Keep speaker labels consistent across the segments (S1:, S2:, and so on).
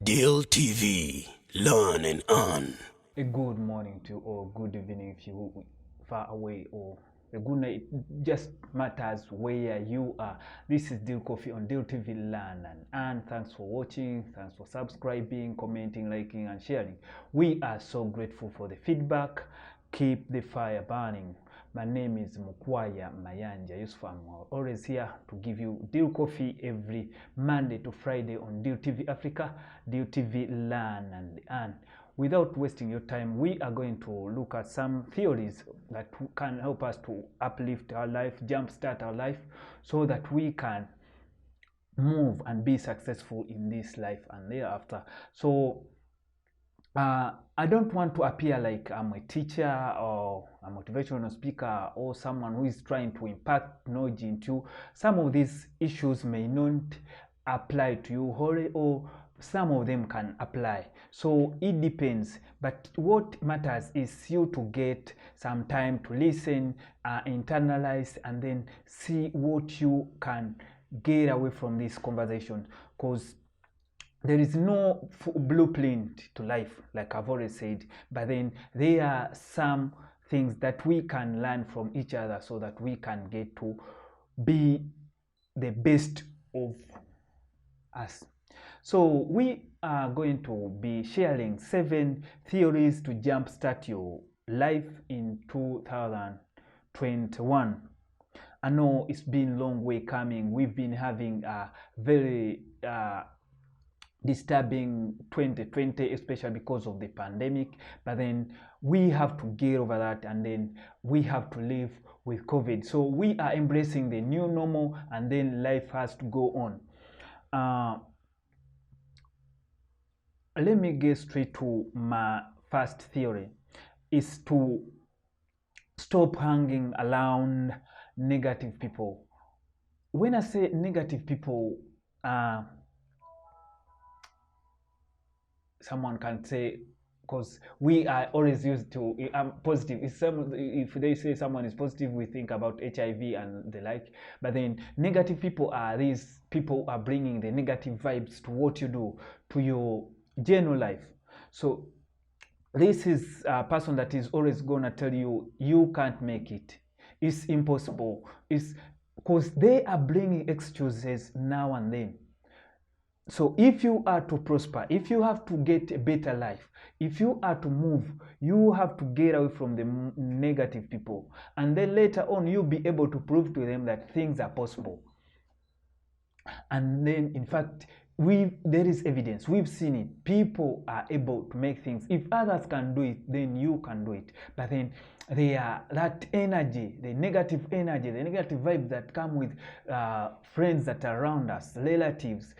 S1: Deal TV, learn and earn.
S2: A good morning to you, or good evening if you far away, or a good night. It just matters where you are. This is Deal Coffee on Deal TV, learn and earn. Thanks for watching, thanks for subscribing, commenting, liking and sharing. We are so grateful for the feedback. Keep the fire burning. My name is Mukwaya Mayanja Yusuf. I'm always here to give you Deal Coffee every Monday to Friday on Deal TV Africa, Deal TV Learn and Earn. Without wasting your time, we are going to look at some theories that can help us to uplift our life, jumpstart our life, so that we can move and be successful in this life and thereafter. So I don't want to appear like I'm a teacher or a motivational speaker or someone who is trying to impact knowledge into you. Some of these issues may not apply to you wholly, or some of them can apply. So it depends. But what matters is you to get some time to listen, internalize, and then see what you can get away from this conversation. Because there is no blueprint to life, like I've already said, but then there are some things that we can learn from each other so that we can get to be the best of us. So we are going to be sharing 7 theories to jumpstart your life in 2021. I know it's been a long way coming. We've been having a very disturbing 2020, especially because of the pandemic, but then we have to get over that, and then we have to live with COVID. So we are embracing the new normal, and then life has to go on. Let me get straight to my first theory, is to stop hanging around negative people. When I say negative people, someone can say, because we are always used to positive. If they say someone is positive, we think about HIV and the like. But then negative people are these people who are bringing the negative vibes to what you do, to your general life. So this is a person that is always gonna tell you you can't make it, it's impossible. It's because they are bringing excuses now and then. So if you are to prosper, if you have to get a better life, if you are to move, you have to get away from the negative people. And then later on, you'll be able to prove to them that things are possible. And then, in fact, there is evidence. We've seen it. People are able to make things. If others can do it, then you can do it. But then that energy, the negative energy, the negative vibes that come with friends that are around us, relatives,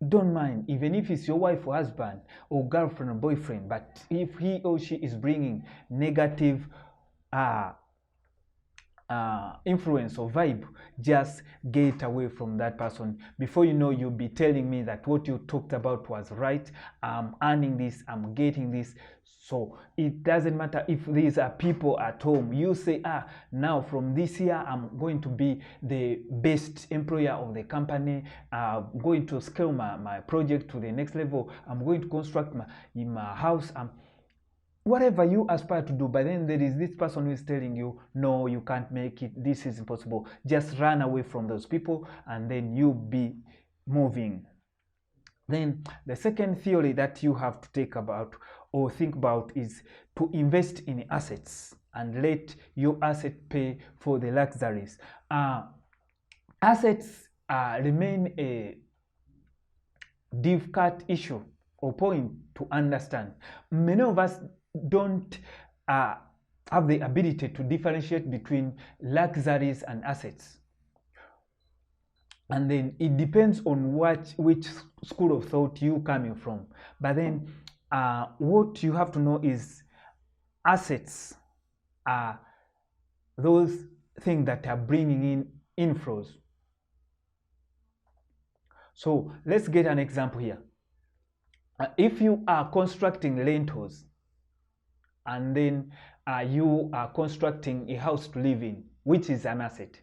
S2: don't mind, even if it's your wife or husband or girlfriend or boyfriend, but if he or she is bringing negative influence or vibe, just get away from that person. Before you know, you'll be telling me that what you talked about was right, I'm earning this, I'm getting this. So it doesn't matter if these are people at home. You say, now from this year, I'm going to be the best employer of the company. I'm going to scale my project to the next level. I'm going to construct my house. Whatever you aspire to do, but then there is this person who is telling you, no, you can't make it, this is impossible. Just run away from those people, and then you'll be moving. Then the second theory that you have to take about or think about is to invest in assets and let your asset pay for the luxuries. Assets remain a difficult issue or point to understand. Many of us don't have the ability to differentiate between luxuries and assets. And then it depends on which school of thought you coming from. But then what you have to know is assets are those things that are bringing in inflows. So let's get an example here. If you are constructing rentals, and then you are constructing a house to live in, which is an asset.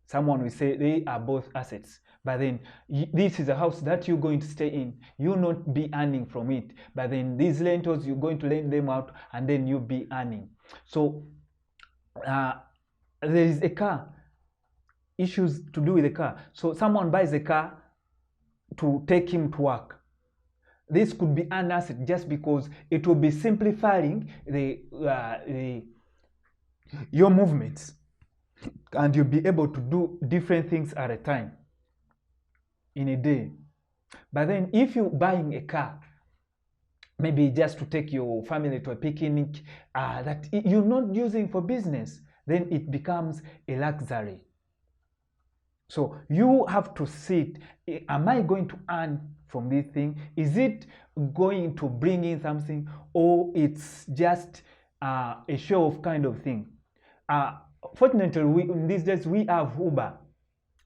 S2: Someone will say they are both assets, but then this is a house that you're going to stay in. You'll not be earning from it, but then these rentals, you're going to lend them out and then you'll be earning. So there is a car, issues to do with the car. So someone buys a car to take him to work. This could be an asset just because it will be simplifying your movements, and you'll be able to do different things at a time in a day. But then if you're buying a car, maybe just to take your family to a picnic, that you're not using for business, then it becomes a luxury. So you have to sit, am I going to earn from this thing? Is it going to bring in something, or it's just a show off kind of thing? Fortunately, in these days, we have Uber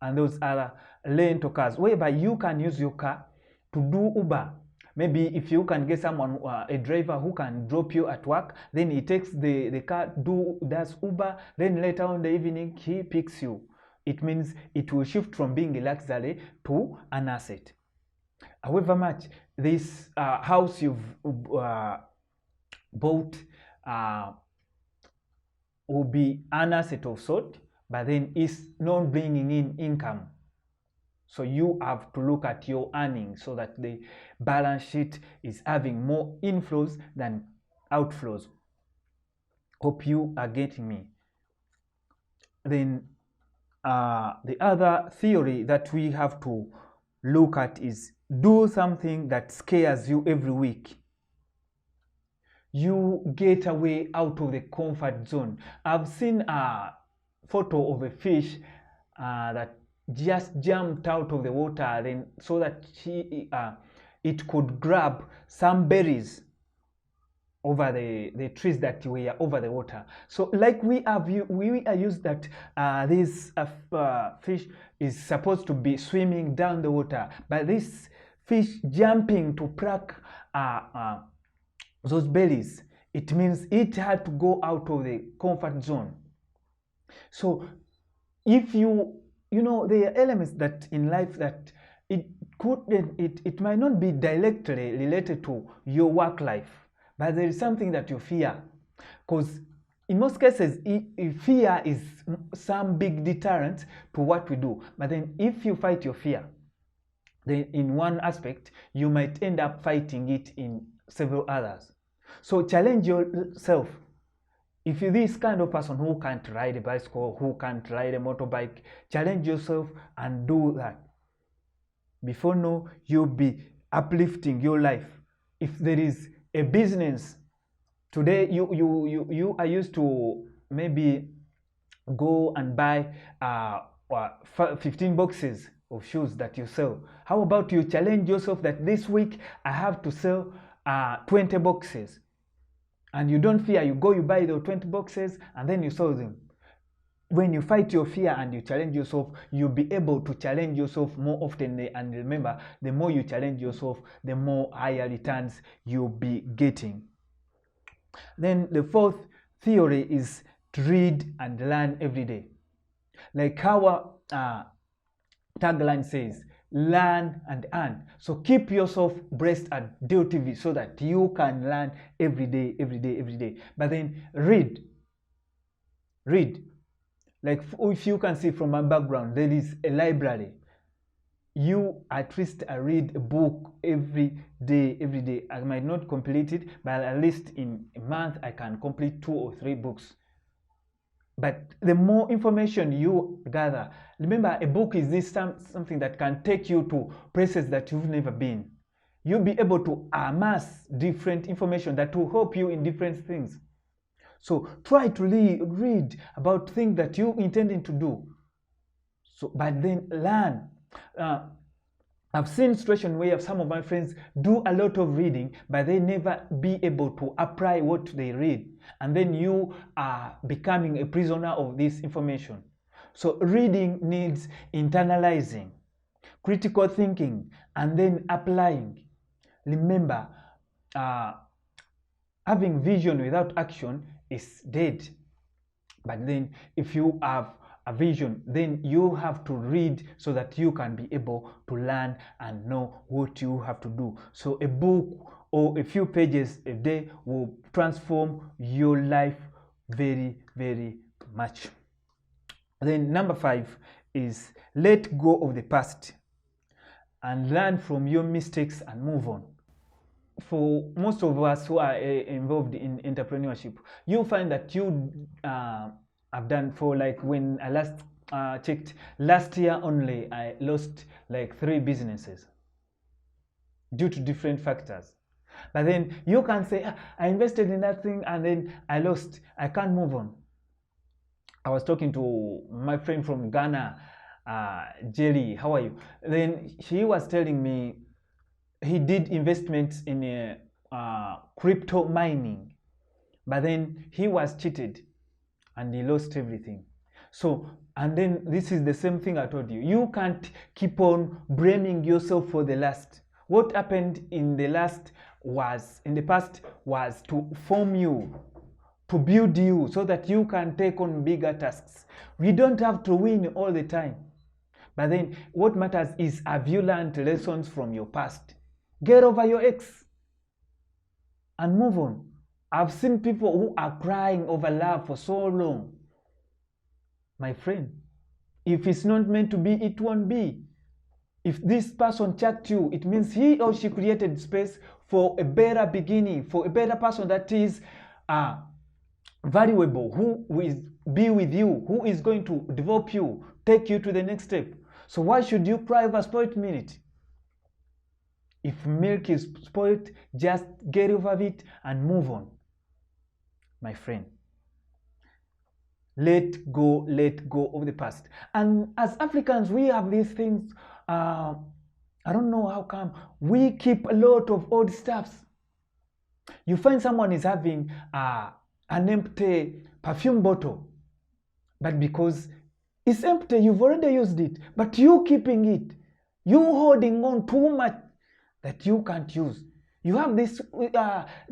S2: and those other rental cars, whereby you can use your car to do Uber. Maybe if you can get someone, a driver who can drop you at work, then he takes the car, does Uber, then later on in the evening, he picks you. It means it will shift from being a luxury to an asset. However much this house you've bought will be an asset of sort, but then it's not bringing in income. So you have to look at your earnings so that the balance sheet is having more inflows than outflows. Hope you are getting me. Then the other theory that we have to look at is do something that scares you every week. You get away out of the comfort zone. I've seen a photo of a fish that just jumped out of the water, then so that it could grab some berries over the trees that were over the water. So like we are used that this fish is supposed to be swimming down the water, but this fish jumping to pluck those berries, it means it had to go out of the comfort zone. So if you know, there are elements that in life that it might not be directly related to your work life, but there is something that you fear, because in most cases fear is some big deterrent to what we do. But then if you fight your fear, then in one aspect you might end up fighting it in several others. So challenge yourself. If you're this kind of person who can't ride a bicycle, who can't ride a motorbike, challenge yourself and do that. Before now, you'll be uplifting your life. If there is a business today, you are used to maybe go and buy 15 boxes of shoes that you sell. How about you challenge yourself that this week I have to sell 20 boxes, and you don't fear, you go, you buy the 20 boxes and then you sell them. When you fight your fear and you challenge yourself, you'll be able to challenge yourself more often. And remember, the more you challenge yourself, the more higher returns you'll be getting. Then the fourth theory is to read and learn every day. Like our tagline says, learn and earn. So keep yourself braced at Deo TV so that you can learn every day, every day, every day. But then read. Like if you can see from my background, there is a library. You at least read a book every day, every day. I might not complete it, but at least in a month I can complete 2 or 3 books. But the more information you gather, remember, a book is this something that can take you to places that you've never been. You'll be able to amass different information that will help you in different things. So try to read about things that you're intending to do. So, but then learn. I've seen situations where some of my friends do a lot of reading, but they never be able to apply what they read. And then you are becoming a prisoner of this information. So reading needs internalizing, critical thinking, and then applying. Remember, having vision without action is dead. But then if you have a vision, then you have to read so that you can be able to learn and know what you have to do. So a book or a few pages a day will transform your life very, very much. Then number 5 is let go of the past and learn from your mistakes and move on. For most of us who are involved in entrepreneurship, you'll find that you have done, for like when I last checked, last year only I lost like 3 businesses due to different factors. But then you can say, I invested in that thing and then I lost, I can't move on. I was talking to my friend from Ghana, Jerry, how are you? Then he was telling me he did investments in crypto mining, but then he was cheated and he lost everything. So, and then this is the same thing I told you. You can't keep on blaming yourself for the last. What happened in the past was to form you, to build you so that you can take on bigger tasks. We don't have to win all the time. But then what matters is, have you learned lessons from your past? Get over your ex and move on. I've seen people who are crying over love for so long. My friend, if it's not meant to be, it won't be. If this person checked you, it means he or she created space for a better beginning, for a better person that is valuable, who will be with you, who is going to develop you, take you to the next step. So why should you cry over spoiled milk? If milk is spoiled, just get over it and move on. My friend, let go of the past. And as Africans, we have these things, I don't know how come, we keep a lot of old stuffs. You find someone is having an empty perfume bottle, but because it's empty, you've already used it, but you keeping it, you holding on too much that you can't use. You have this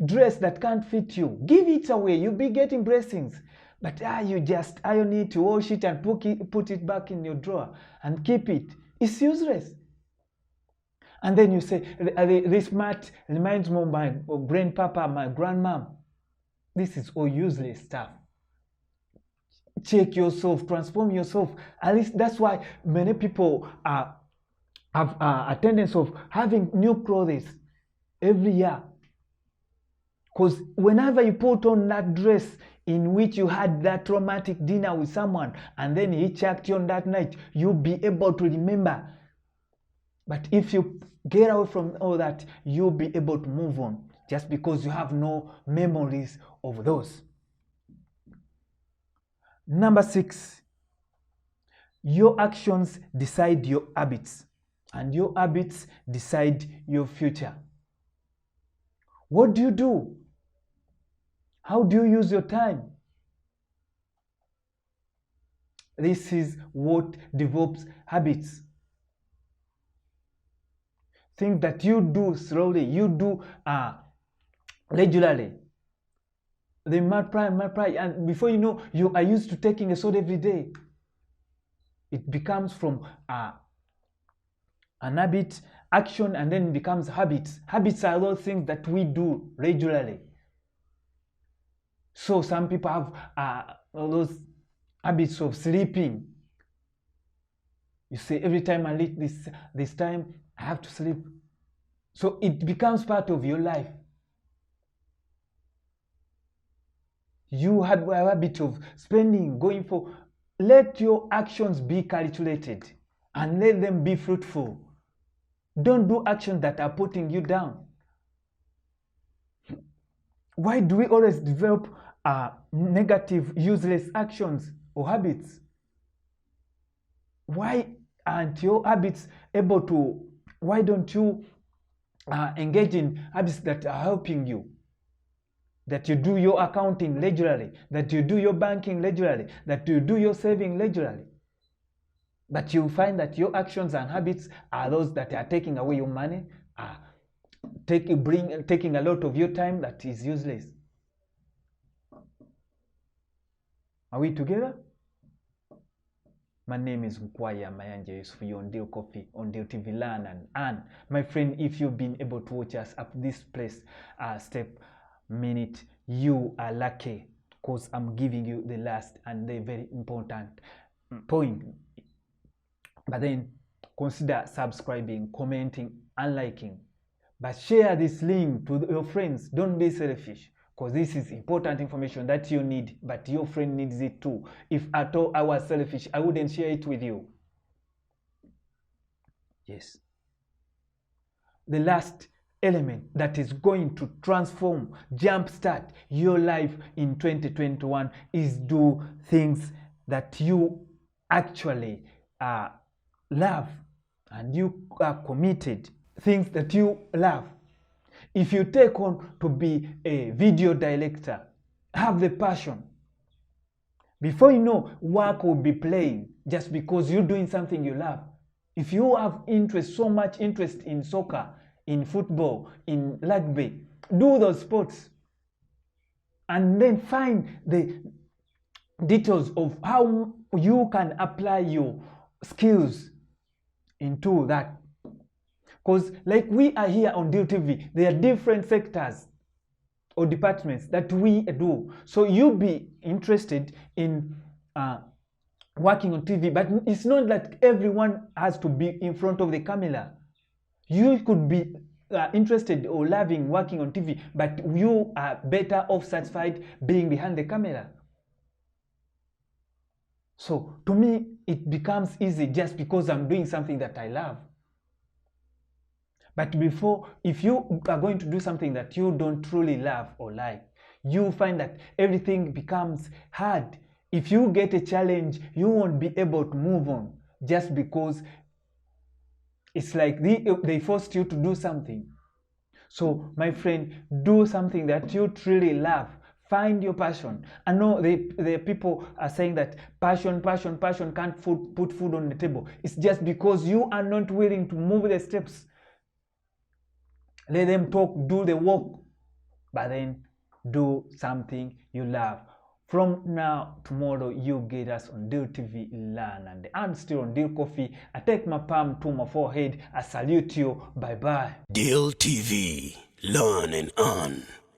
S2: dress that can't fit you, give it away, you'll be getting blessings. But you just iron it, to wash it and put it back in your drawer and keep it. It's useless. And then you say, this mat reminds me of my grandpapa, my grandmom. This is all useless stuff. Check yourself, transform yourself. At least that's why many people have a tendency of having new clothes every year. Because whenever you put on that dress in which you had that romantic dinner with someone and then he checked you on that night, you'll be able to remember. But if you get away from all that, you'll be able to move on just because you have no memories of those. Number 6, your actions decide your habits, and your habits decide your future. What do you do? How do you use your time? This is what develops habits. Things that you do slowly, you do regularly. They multiply, and before you know, you are used to taking a soda every day. It becomes from an habit, action, and then it becomes habits. Habits are those things that we do regularly. So some people have those habits of sleeping. You say, every time I reach this time, I have to sleep. So it becomes part of your life. You have a habit of spending, going for. Let your actions be calculated and let them be fruitful. Don't do actions that are putting you down. Why do we always develop negative, useless actions or habits? Why aren't your habits able to, why don't you engage in habits that are helping you? That you do your accounting regularly, that you do your banking regularly, that you do your saving regularly. But you find that your actions and habits are those that are taking away your money, taking a lot of your time that is useless. Are we together? My name is Nkwaya Mayanja Yusuf. You're on Deal Coffee on Deal TV Learn and Earn. My friend, if you've been able to watch us up this place, step minute, you are lucky, because I'm giving you the last and the very important point. But then consider subscribing, commenting, and liking. But share this link to your friends. Don't be selfish, because this is important information that you need, but your friend needs it too. If at all I was selfish, I wouldn't share it with you. Yes. The last element that is going to transform, jumpstart your life in 2021 is do things that you actually love and you are committed. Things that you love. If you take on to be a video director, have the passion. Before you know, work will be playing just because you're doing something you love. If you have interest, so much interest in soccer, in football, in rugby, do those sports. And then find the details of how you can apply your skills into that. Because like we are here on Deal TV, there are different sectors or departments that we do. So you'll be interested in working on TV, but it's not that everyone has to be in front of the camera. You could be interested or loving working on TV, but you are better off satisfied being behind the camera. So to me, it becomes easy just because I'm doing something that I love. But before, if you are going to do something that you don't truly love or like, you find that everything becomes hard. If you get a challenge, you won't be able to move on just because it's like they forced you to do something. So my friend, do something that you truly love. Find your passion. I know the people are saying that passion can't put food on the table. It's just because you are not willing to move the steps. Let them talk, do the work, but then do something you love. From now, tomorrow, you get us on Deal TV Learn and I'm still on Deal Coffee. I take my palm to my forehead. I salute you. Bye-bye.
S1: Deal TV Learn and Earn.